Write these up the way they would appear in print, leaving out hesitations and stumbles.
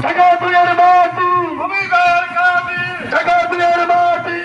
জাকাতুলের মাটি ভূমিকার কামি জাকাতুলের মাটি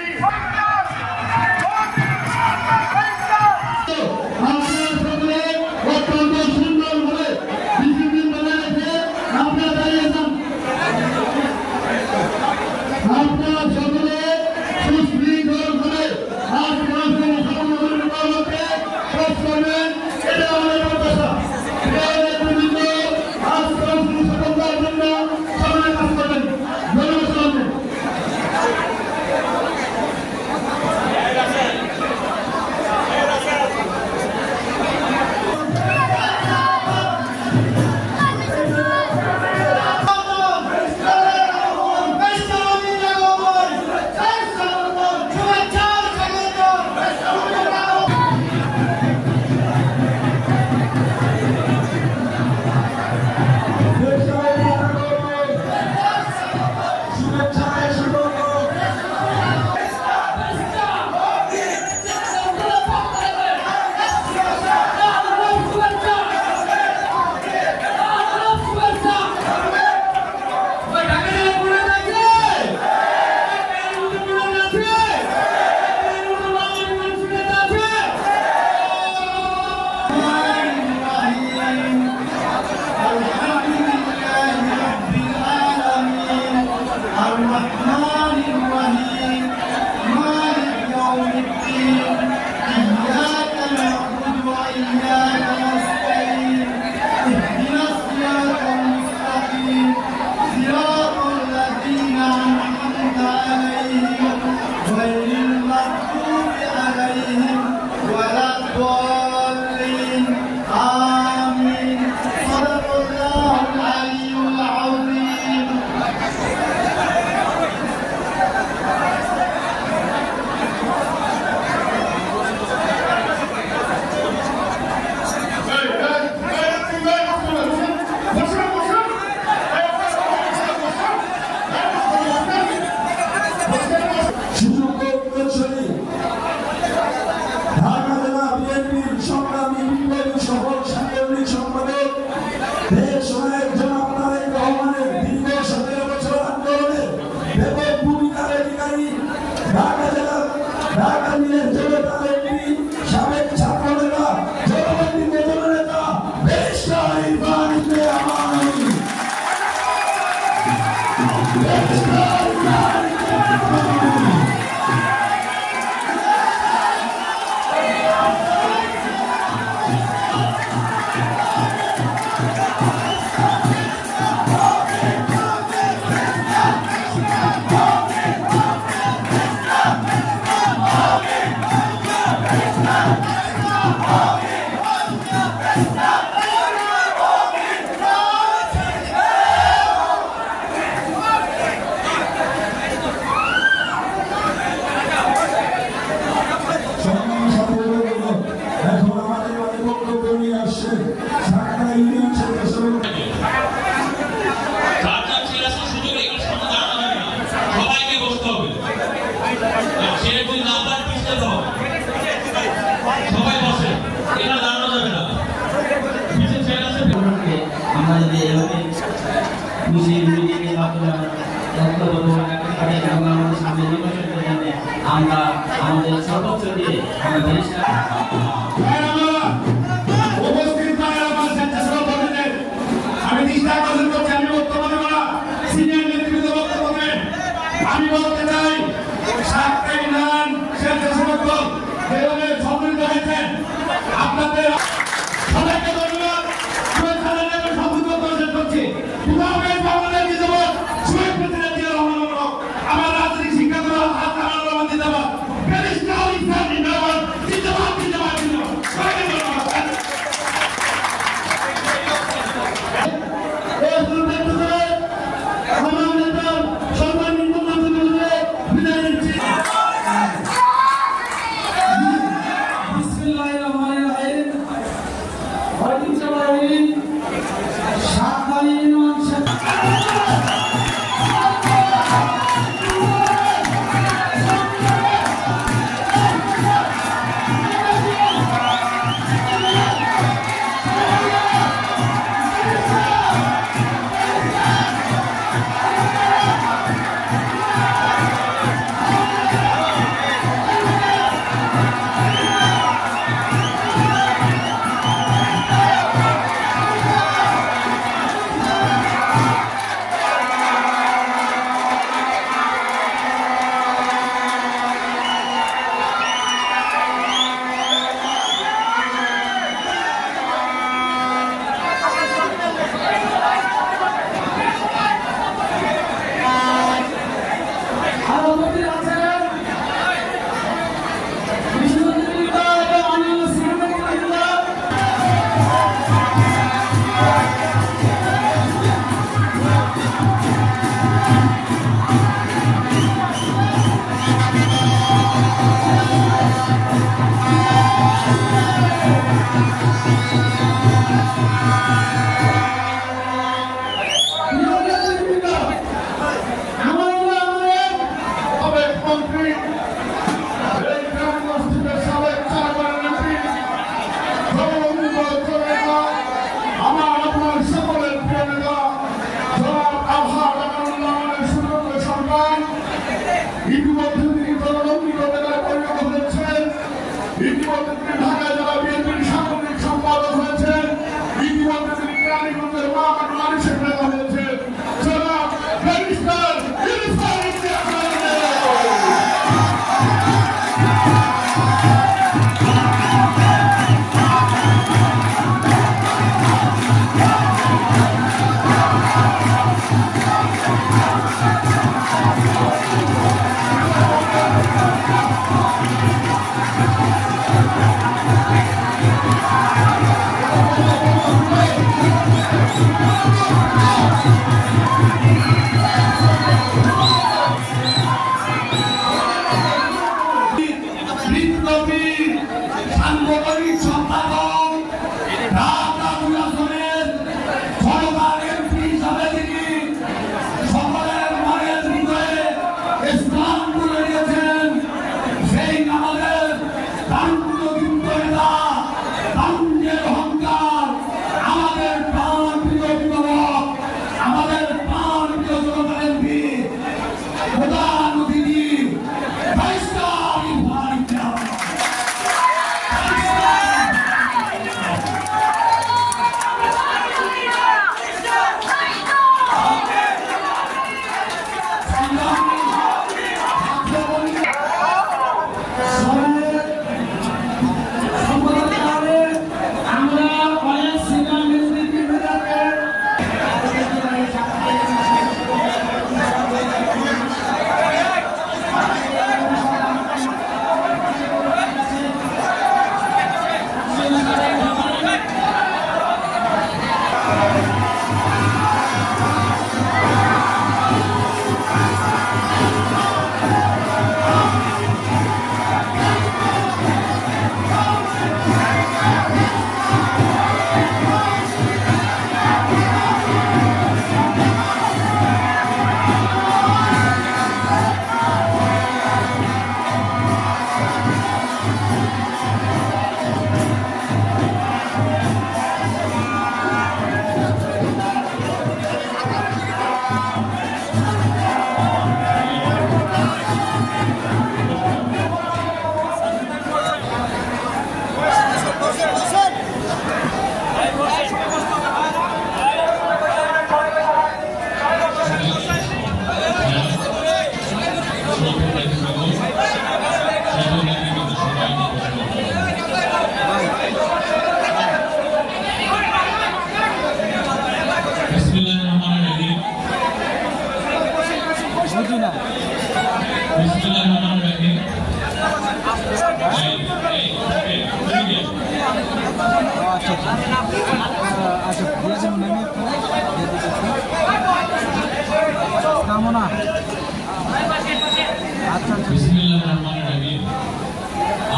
আমরা আমাদের সর্বোচ্চ দিয়ে আমি চেষ্টা করছি আমি বক্তব্য দেব না সিনিয়র নেতৃত্ব বক্তব্য দেবেন আমি বলতে চাই সাতটা ইউনিয়ন স্বেচ্ছাসেবক দল যেভাবে সম্মিলিত হয়েছেন আপনাদের সবাইকে ধন্যবাদ শুভেচ্ছা জানিয়ে সংযুক্ত প্রকাশ করছি বাংলাদেশ জিন্দাবাদ শহীদ প্রেসিডেন্ট জিয়া রহমান আমার রাজনৈতিক শিক্ষা দেওয়া হাত আমার রহমান জিন্দাবাদ ব্যারিস্টার ইসলাম জিন্দাবাদ জিন্দাবাদ জিন্দাবাদ জিন্দাবাদ সবাইকে ধন্যবাদ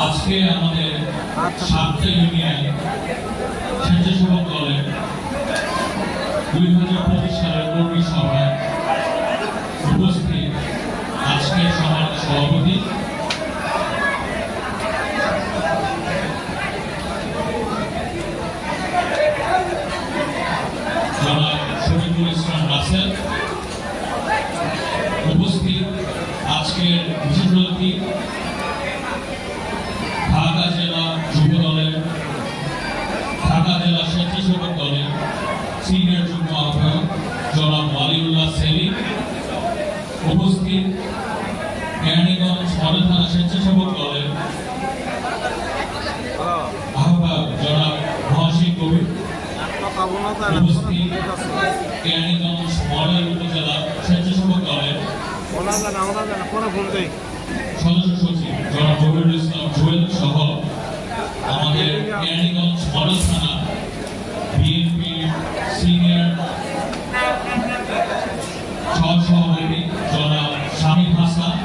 আজকে আমাদের সাতটা ইউনিয়ন স্বেচ্ছাসেবক দলের 2025 সালের কর্মী সভায় উপস্থিত আজকের সভার সভাপতি জনাব শফিকুল ইসলাম রাসেল, উপস্থিত আজকের বিশেষ অতিথি ঢাকা জেলা যুব দলের ঢাকা জেলা স্বেচ্ছাসেবক দলের সিনিয়র যুগ্ম আহ্বায়ক জনাব ওয়ালিউল্লাহ সেলিম, উপস্থিত কেরানীগঞ্জ মডেল থানা স্বেচ্ছাসেবক দলের আহ্বায়ক জনাব মহাসিন কবির, উপস্থিত কেরানীগঞ্জ মডেল উপজেলা স্বেচ্ছাসেবক দলের সদস্য সচিব জনাব জহিরুল ইসলাম জুয়েল সহ আমাদের কেরানীগঞ্জ মডেল থানা বিএনপির সিনিয়র সহসভাপতি জনাব শামীম হাসান,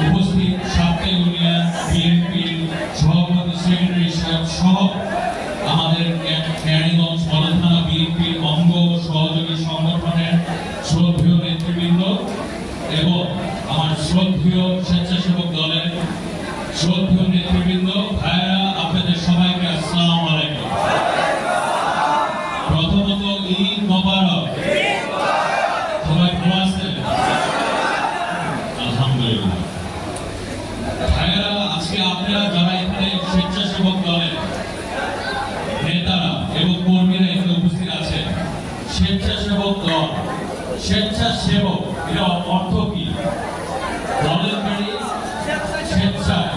উপস্থিত সাতটা ইউনিয়ন বিএনপির সভাপতি সেক্রেটারি সাহেব সহ আমাদের কেরানীগঞ্জ মডেল থানা বিএনপির অঙ্গ সহযোগী সংগঠনের শ্রদ্ধেয় নেতৃবৃন্দ এবং আমার শ্রদ্ধেয় স্বেচ্ছাসেবক দলের শ্রদ্ধেয় নেতৃবৃন্দ, ভাইরা, আপনাদের সবাইকে আসসালামু আলাইকুম। প্রথমত ঈদ মোবারক। সবাই ভালো আছেন? আলহামদুলিল্লাহ। ভাইরা, আজকে আপনারা যারা এখানে স্বেচ্ছাসেবক দলের নেতারা এবং কর্মীরা এখানে উপস্থিত আছেন, স্বেচ্ছাসেবক দল, স্বেচ্ছাসেবক এর অর্থ কি? ভলান্টারি, স্বেচ্ছায়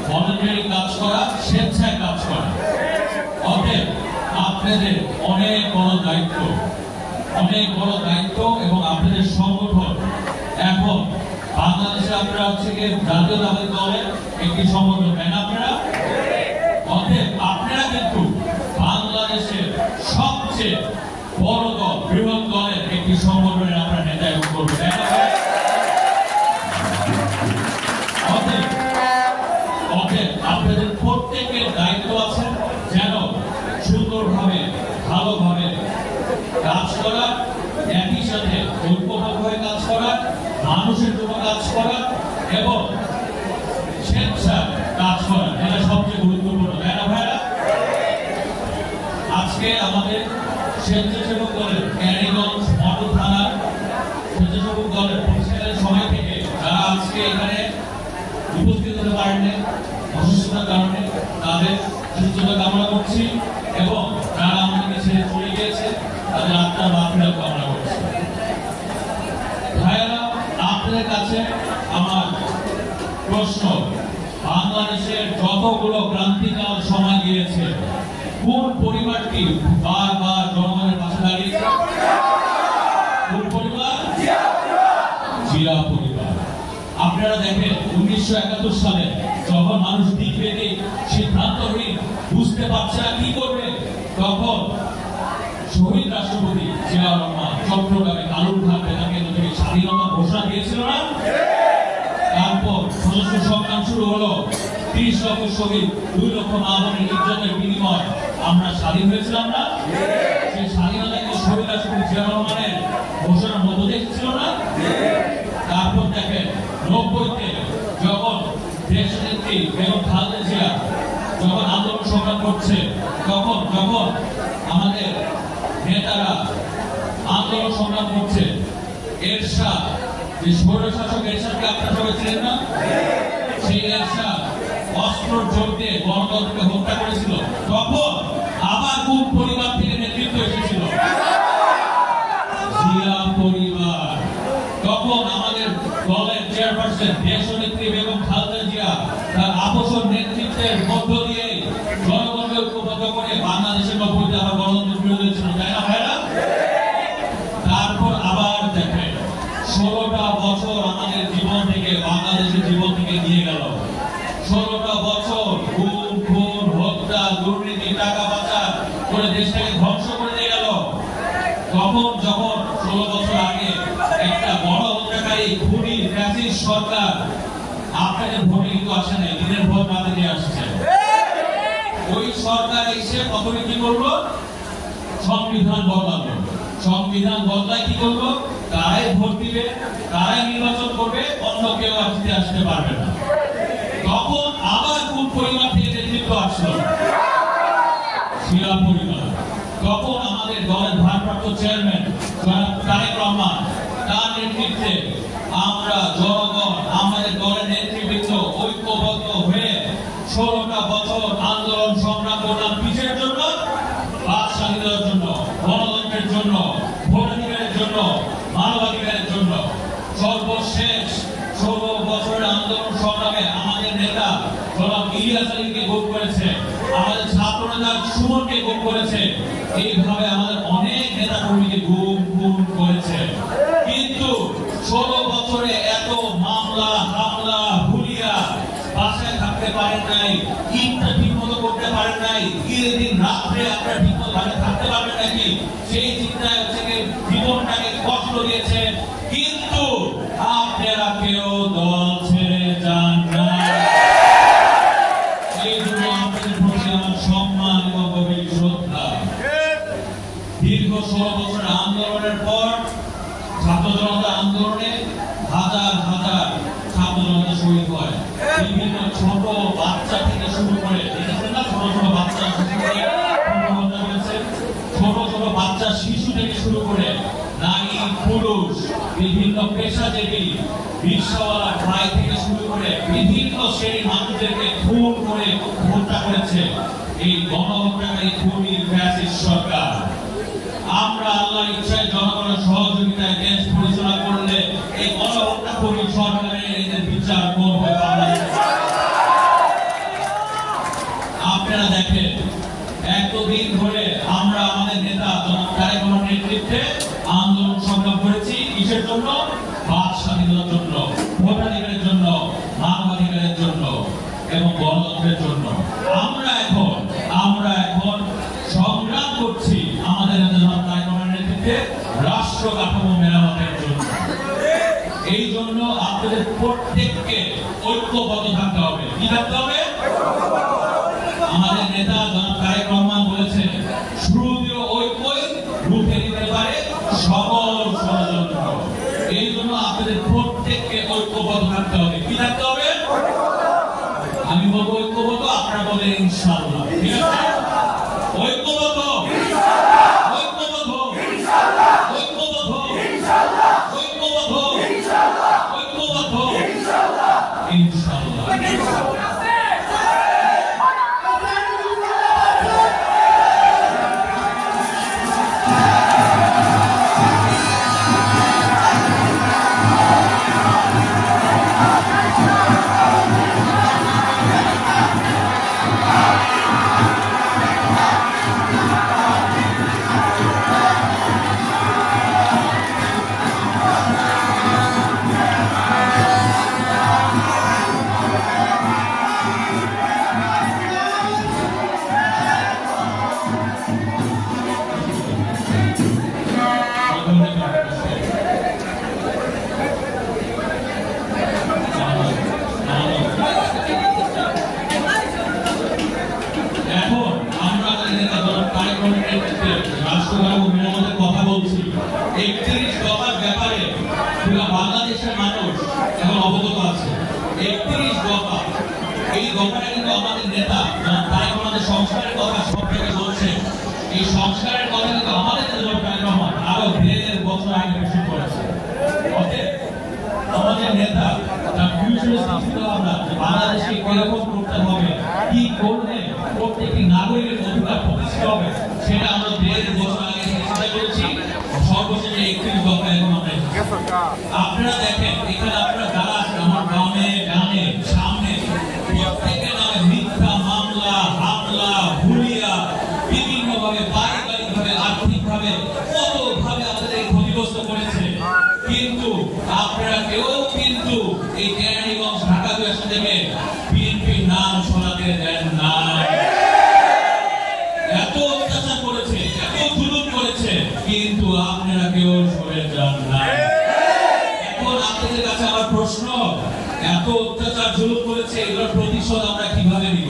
ভলান্টারি কাজ করা, স্বেচ্ছায় কাজ করা। অতএব আপনাদের অনেক বড় দায়িত্ব হচ্ছে কি জাতীয়তাবাদী দলের একটি সংগঠন, তাই না আপনারা? অতএব আপনারা কিন্তু বাংলাদেশের সবচেয়ে বড় দল, বৃহৎ দলের একটি সংগঠনের আপনারা নেতা এবং কর্মী, তাই না? অতএব আপনাদের প্রত্যেকের দায়িত্ব আছে যেন সুন্দরভাবে, ভালোভাবে কাজ করা, একই সাথে ঐক্যবদ্ধ হয়ে কাজ করা, মানুষের জন্য কাজ করা এবং স্বেচ্ছায় কাজ করা, এটা সবচেয়ে গুরুত্বপূর্ণ, তাই না ভাইরা? আজকে আমাদের স্বেচ্ছাসেবক দলের ক্যানিগঞ্জ মডেল থানার স্বেচ্ছাসেবক দলের প্রতিষ্ঠানের সময় থেকে যারা আজকে এখানে উপস্থিত হতে পারেননি অসুস্থতার কারণে, তাদের সুস্থতা কামনা করছি এবং যারা আমাদেরকে ছেড়ে চলে গিয়েছে তাদের আত্মার মাগফিরাত কামনা করছি। ভাইয়েরা, আপনাদের কাছে আমার প্রশ্ন, বাংলাদেশের যতগুলো ক্রান্তিকাল সময় গিয়েছে, কোন পরিবারটি বারবার জনগণের পাশে দাঁড়িয়েছে? কোন পরিবার? জিয়া পরিবার। আপনারা দেখেন 1971 সালে যখন মানুষ দিক বেঁধে সিদ্ধান্তহীন, বুঝতে পারছে না কি করবে, তখন শহীদ রাষ্ট্রপতি জিয়াউর রহমান চট্টগ্রামে কালুরঘাট কেন্দ্র থেকে স্বাধীনতা ঘোষণা দিয়েছিল না? তারপর সশস্ত্র সংগ্রাম শুরু হলো, 30 লক্ষ শহীদ, 2 লক্ষ মা-বোনের ইজ্জতের বিনিময় আমরা স্বাধীন হয়েছিলাম না? সেই স্বাধীনতাকে শহীদ রাষ্ট্রপতি জিয়াউর রহমানের ঘোষণার মধ্য দিয়ে ছিল না? তারপর দেখেন 90-তে যখন দেশনেত্রী বেগম খালেদা জিয়া যখন আন্দোলন সংগ্রাম করছে, তখন আমাদের নেতারা আন্দোলন সংগ্রাম করছে, এরশাদ, যে স্বৈরশাসক এরশাদকে আপনারা সবাই ছিলেন না? সেই এরশাদ অস্ত্র জোর দিয়ে গণতন্ত্রকে হত্যা করেছিল, তখন আবার কোন পরিবার থেকে নেতৃত্ব এসেছিল? জিয়া পরিবার। তখন আমাদের দলের চেয়ারপারসন দেশনেত্রী বেগম খালেদা জিয়া তার আপসর নেতৃত্বের মধ্য দিয়ে জনগণকে ঐক্যবদ্ধ করে বাংলাদেশের 90-তে আবার গণতন্ত্র ফিরে হয়েছিল, তাই না ভাইরা? তারপর আবার দেখেন 16টা বছর আমাদের জীবন থেকে, বাংলাদেশের জীবন থেকে নিয়ে গেল। 16টা বছর গুম, খুন, হত্যা, দুর্নীতি, টাকা পাচার করে দেশটাকে ধ্বংস করে দিয়ে গেল। তখন যখন 16 বছর আগে একটা বড় হত্যাকারী খুনি ফ্যাসিস্ট সরকার আপনাদের ভোটে কিন্তু আসে নাই, দিনের ভোট রাতে দিয়ে আসছে, ওই সরকার এসে প্রথমে কি করলো? সংবিধান বদলালো। সংবিধান বদলায় কি করলো? তারাই ভোট দিবে, তারাই নির্বাচন করবে, অন্য কেউ আর জিতে আসতে পারবে না। তখন আবার কোন পরিবার থেকে নেতৃত্ব আসলো? জিয়া পরিবার। তখন আমাদের দলের ভারপ্রাপ্ত চেয়ারম্যান তারেক রহমান, তার নেতৃত্বে আমরা জনগণ, আমাদের দলের নেতৃবৃন্দ ঐক্যবদ্ধ হয়ে 16টা বছর আন্দোলন সংগ্রাম করলাম কিসের জন্য? বাক স্বাধীনতার জন্য, গণতন্ত্রের জন্য, ভোটাধিকারের জন্য, মানবাধিকারের জন্য। সর্বশেষ 16 বছরের আন্দোলন সংগ্রামে আমাদের নেতা জনাব ইলিয়াস আলীকে ভোট করেছে, আমাদের ছাত্র নেতা সুমনকে ভোট করেছে, এইভাবে আমাদের অনেক নেতা কর্মীকে গুম করেছে। কিন্তু 16 বছরে এত মামলা, হামলা, হুলিয়া, বাসায় থাকতে পারেন নাই, ঈদটা ঠিক মতো করতে পারেন নাই, ঈদের দিন রাত্রে আপনারা ঠিক মতো ভাবে থাকতে পারবেন নাকি, সেই চিন্তায় হচ্ছে জীবনটাকে কষ্ট দিয়েছে। কিন্তু আপনারা কেউ দল ছেড়ে যান না। এই জন্য আপনাদের প্রতি আমার সম্মান এবং গভীর শ্রদ্ধা। দীর্ঘ 16 বছরের আন্দোলনের পর ছাত্র জনতা আন্দোলনে হাজার হাজার ছাত্র জনতা শহীদ হয়। বিভিন্ন ছোট বাচ্চা থেকে শুরু করে, দেখেছেন না, ছোট ছোট বাচ্চা ছোট ছোট বাচ্চা শিশু থেকে শুরু করে নারী, পুরুষ, বিভিন্ন পেশাজীবী, রিক্সাওয়ালা, ভাই থেকে শুরু করে বিভিন্ন শ্রেণীর মানুষদেরকে খুন করে হত্যা করেছে এই গণহত্যাকারী খুনি ফ্যাসিস্ট সরকার। আমরা আল্লাহর ইচ্ছায় জনগণের সহযোগিতায় দেশ পরিচালনা করলে এই গণহত্যাকারী সরকারের এদের বিচার করবে বাংলাদেশ। আপনারা দেখেন, এতদিন ধরে আমরা আমাদের নেতা জনাব তারেক রহমানের নেতৃত্বে আন্দোলন সংগ্রাম করেছি কিসের জন্য? বাক স্বাধীনতার জন্য, ভোটাধিকারের জন্য, মানুষের জন্য। আমরা এখন সংগ্রাম করছি আমাদের নেতৃত্বে রাষ্ট্র কাঠামো মেরামতের জন্য। এই জন্য আপনাদের প্রত্যেককে ঐক্যবদ্ধ থাকতে হবে। কি থাকতে হবে? আমাদের নেতা জনাব তারেক রহমান বলেছেন, সুদৃঢ় ঐক্যই রুখে দিতে পারে সকল ষড়যন্ত্র। এই জন্য আপনাদের প্রত্যেককে ঐক্যবদ্ধ থাকতে হবে। কি থাকতে হবে? আমি বলবো ঐক্যবদ্ধ, আপনারা বলেন ইনশাআল্লাহ। ঠিক আছে? ঐক্যবদ্ধ, ঐক্যবদ্ধ, ঐক্যবদ্ধ, ঐক্যবদ্ধ, ঐক্যবদ্ধ, ইনশাআল্লাহ। কথা বলছি 31 দফার ব্যাপারে পুরো বাংলাদেশের মানুষ এখন অবগত আছে। 31 দফা, এই দফাটা কিন্তু আমাদের নেতা তাই আমাদের সংস্কারের কথা সব থেকে বলছে। এই সংস্কারের কথা কিন্তু আমাদের রহমান আরো 1.5 বছর আগে ঘোষণা করেছে। অতএব আমাদের নেতা তার ফিউচারিস্টিক চিন্তাভাবনা বাংলাদেশকে কিরকম করতে হবে, কি করলে প্রত্যেকটি নাগরিকের অধিকার প্রতিষ্ঠিত হবে, সেটা আমরা 1.5 বছর আগে চেষ্টা করেছি। সর্বশেষে 31 দফা এখন আমরা আপনারা দেখেন এখানে আপনারা যারা আছেন আমার গ্রামে গানে সামনে প্রত্যেকের নামে মিথ্যা মামলা, হামলা, হুলিয়া, বিভিন্নভাবে পারিবারিকভাবে আর্থিকভাবে কতভাবে আমাদের ক্ষতিগ্রস্ত করেছে। কিন্তু আপনারা কেউ কিন্তু এই কেরানীগঞ্জ ঢাকা আসন থেকে বিএনপির নাম শোনাতে দেন না। এত অত্যাচার করেছে, এত জুলুম করেছে, কিন্তু আপনারা কেউ সরে যান না। এখন আপনাদের কাছে আমার প্রশ্ন, এত অত্যাচার জুলুম করেছে, এগুলোর প্রতিশোধ আমরা কিভাবে নিব?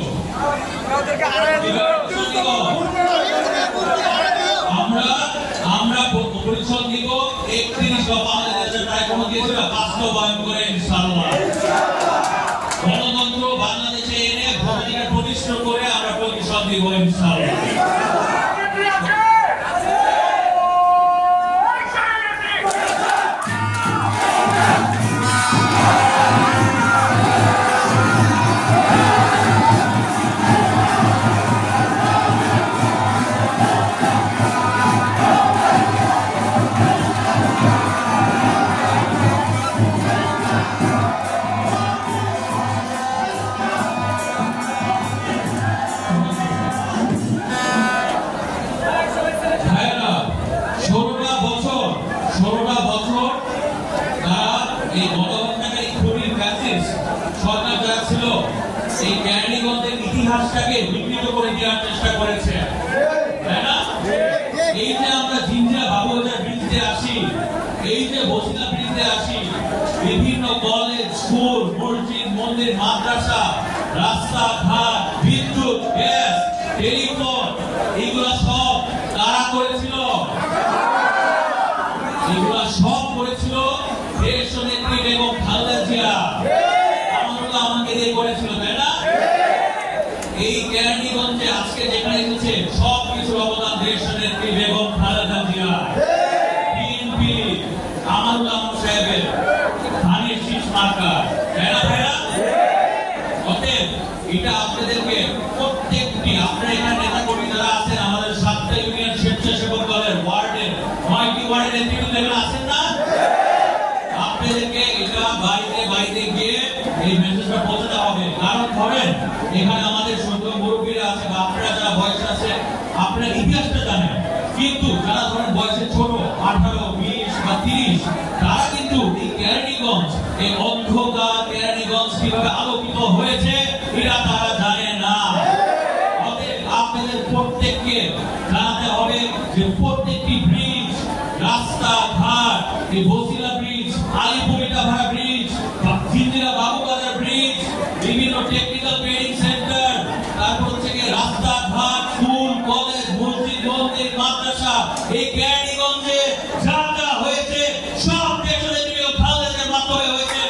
আমরা পরিশোধ নিব 31 দফা আমাদের প্রায় কোনো দিয়েছিল বাস্তবায়ন করে ইনশাআল্লাহ। গণতন্ত্র বাংলাদেশে এনে ভোটাধিকার প্রতিষ্ঠা করে আমরা প্রতিশোধ নিব ইনশাআল্লাহ। এই কেরানীগঞ্জের ইতিহাসটাকে বিকৃত করে দেওয়ার চেষ্টা করেছে, তাই না? এই যে আমরা জিঞ্জিরা বাবুবাজার ব্রিজে আসি, এই যে বসিলা ব্রিজে আসি, বিভিন্ন কলেজ, স্কুল, মসজিদ, মন্দির, মাদ্রাসা, রাস্তাঘাট, বিদ্যুৎ, গ্যাস, টেলিফোন, এগুলা সব কারা করেছিল? এগুলা সব করেছিল দেশ নেত্রী বেগম খালেদা জিয়া। আমাকে দিয়ে করেছিল, তাই না? এই কেরানীগঞ্জে আজকে যেখানে এসেছে সব কিছুর অবদান দেশ নেত্রী বেগম খালেদা জিয়া, বিএনপি, আমানুল্লাহ সাহেবের ধানের শীষ মার্কা, তাই না ভাইরা? অতএব এটা আপনাদেরকে প্রত্যেকটি আপনারা এখানে নেতা কর্মী যারা আছেন, আমাদের 7টা ইউনিয়ন স্বেচ্ছাসেবক দলের ওয়ার্ডের 9টি ওয়ার্ডের নেতৃত্ব আছেন না, আপনাদেরকে এটা বাড়িতে বাড়িতে গিয়ে এই মেসেজটা পৌঁছাতে হবে। কারণ ধরেন এখানে আমাদের ছোট মুরব্বীরা আছে বা আপনারা যারা বয়স আছে, আপনারা ইতিহাসটা জানেন, কিন্তু যারা ধরেন বয়সে ছোট 18, 20 বা 30 তারা কিন্তু এই কেরানীগঞ্জ, এই অন্ধকার কেরানীগঞ্জ কিভাবে আলোকিত হয়েছে এরা তারা জানে না। অতএব আপনাদের প্রত্যেককে জানাতে হবে যে প্রত্যেকটি ব্রিজ, রাস্তাঘাট, এই বসিলা ব্রিজ, আলিপুরিটাভাড়া ব্রিজ, জিঞ্জিরা বাবুবাজার ব্রিজ, বিভিন্ন টেকনিক্যাল ট্রেনিং সেন্টার, তারপর হচ্ছে রাস্তাঘাট, স্কুল, কলেজ, মসজিদ, মন্দির, মাদ্রাসা, এই কেরানীগঞ্জে যা যা হয়েছে সব দেশনেত্রী খালেদা জিয়ার মাধ্যমে হয়েছে।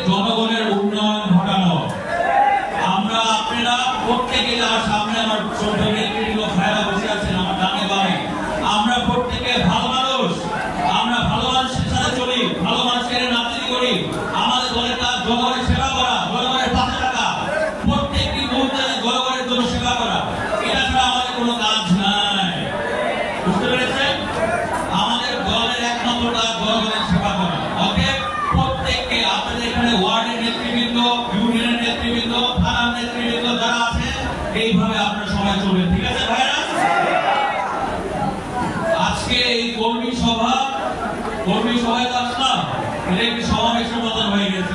জনগণের উন্নয়ন ঘটানো। আমরা আপনারা প্রত্যেকে যারা সামনে আমার ছোট নেতৃত্ব ভাইরা বসে আছেন আমার ডানে বামে, আমরা প্রত্যেকে ভালো মানুষ, আমরা ভালো মানুষের সাথে চলি, ভালো মানুষের নাতি করি। আমাদের দলের কাজ জনগণের সেবা করা, জনগণের পাশে থাকা, প্রত্যেকটি মুহূর্তে জনগণের জন্য সেবা করা, এটা ছাড়া আমাদের কোনো কাজ নাই। বুঝতে পেরেছেন? আমাদের দলের একমাত্র কাজ জনগণের সেবা করা। অতএব প্রত্যেককে আপনাদের এখানে ওয়ার্ডের নেতৃবৃন্দ, ইউনিয়নের নেতৃবৃন্দ, থানার নেতৃবৃন্দ যারা আছে এইভাবে আপনারা সবাই চলবেন, ঠিক আছে ভাইরা? আজকে এই কর্মী সভায় তো আসলাম, এটা একটি সমাবেশের মতন হয়ে গেছে।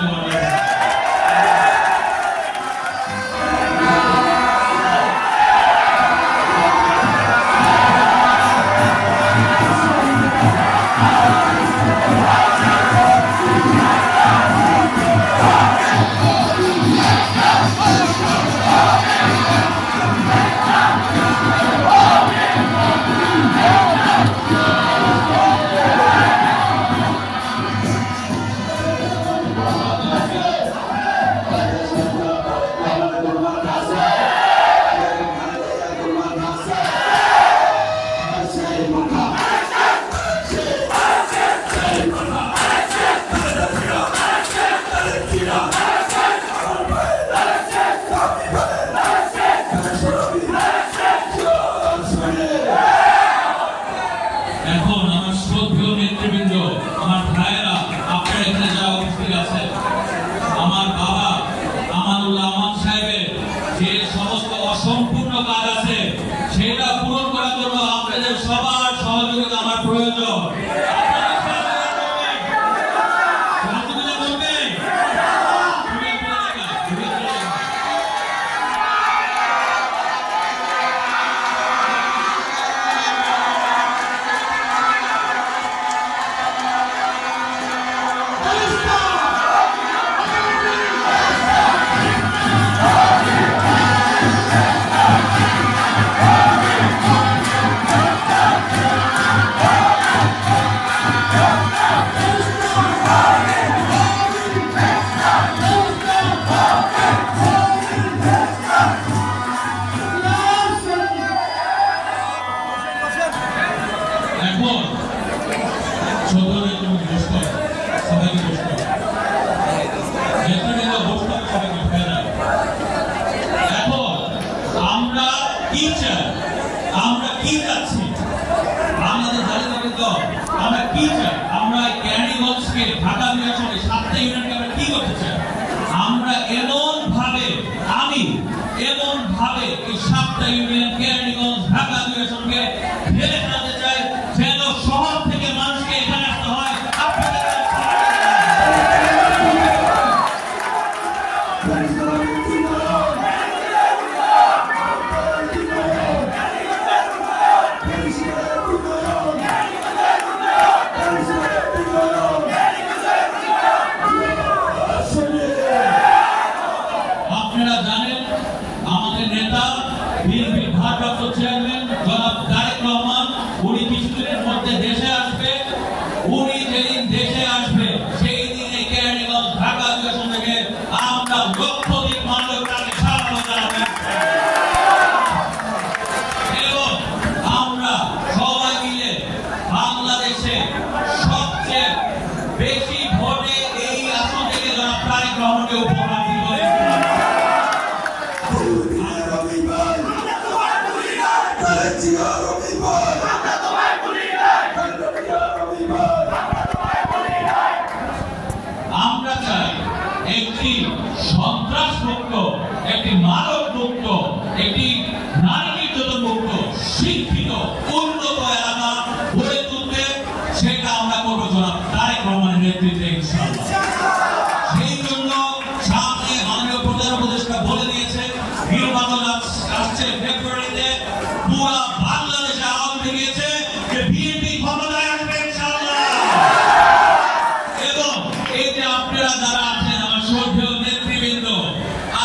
এখন আমার শ্রদ্ধেয় নেতৃবৃন্দ, আমার ভাইয়েরা, আপনারা এখানে যারা উপস্থিত আছেন, আমার বাবা আমানুল্লাহ আমান সাহেবের যে সমস্ত অসম্পূর্ণ কাজ আছে সেটা পূরণ করার জন্য আপনাদের সবার সহযোগিতা আমার প্রয়োজন। আমরা কি চাচ্ছি? আমাদের জাতীয়তাবিদ আমরা কি চাই? আমরা কেরানীগঞ্জকে ঢাকা বিভাগের 7টা ইউনিয়নকে আমরা কি করতে চাই? আমরা এমন ভাবে এই 7টা ইউনিয়ন কেরানীগঞ্জ ঢাকা বিভাগকে ফেলে ফেলতে চাই যেন শহর থেকে মানুষকে এখানে আসতে হয়। আপনারা জানেন আমাদের নেতা বিএনপির ভারপ্রাপ্ত লক্ষাধিক মানুষ তাকে স্বাগত জানাবেন এবং আমরা সবাই মিলে বাংলাদেশে সবচেয়ে বেশি ভোটে এই আসন থেকে যারা তারেক রহমানকে উপহার দিব। আমরা চাই একটি সন্ত্রাস মুক্ত, একটি মাদক মুক্ত, একটি নারী নির্যাতন মুক্ত, শিক্ষিত, উন্নত এলাকা গড়ে তুলতে, সেটা আমরা করবো জনাব তারেক রহমানের নেতৃত্বে ইনশাআল্লাহ। সেই জন্য সামনে মাননীয় প্রধান উপদেষ্টা বলে দিয়েছে নির্বাচন আসছে ফেব্রুয়ারিতে, পুরা বাংলাদেশে আওয়াজ দিয়েছে যে বিএনপি ক্ষমতায় আসবে ইনশাআল্লাহ। এবং এই যে আপনারা যারা আছেন আমার শ্রদ্ধেয় নেতৃবৃন্দ,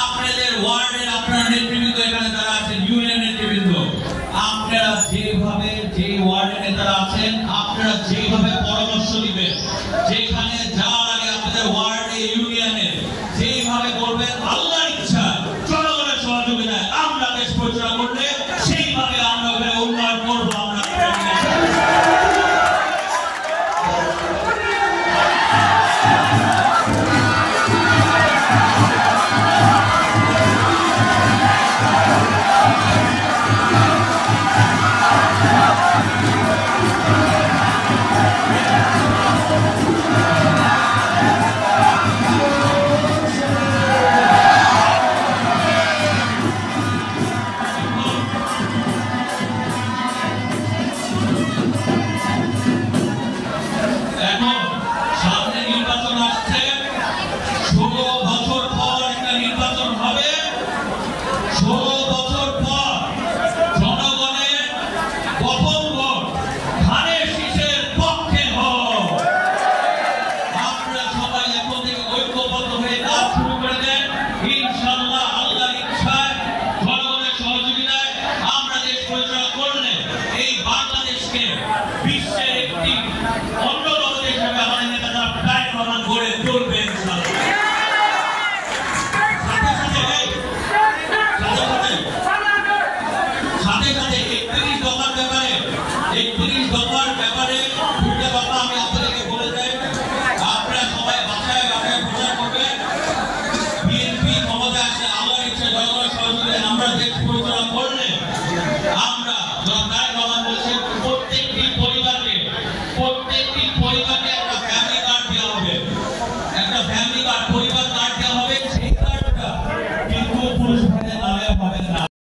আপনাদের ওয়ার্ডের আপনার নেতৃবৃন্দ এখানে যারা আছেন, ইউনিয়ন নেতৃবৃন্দ, আপনারা যেভাবে যে ওয়ার্ডের নেতারা আছেন আপনারা যেভাবে পরামর্শ দিবেন, যেখানে যাওয়ার আগে আপনাদের ওয়ার্ডে ইউনিয়নে যেভাবে করবেন, আল্লাহর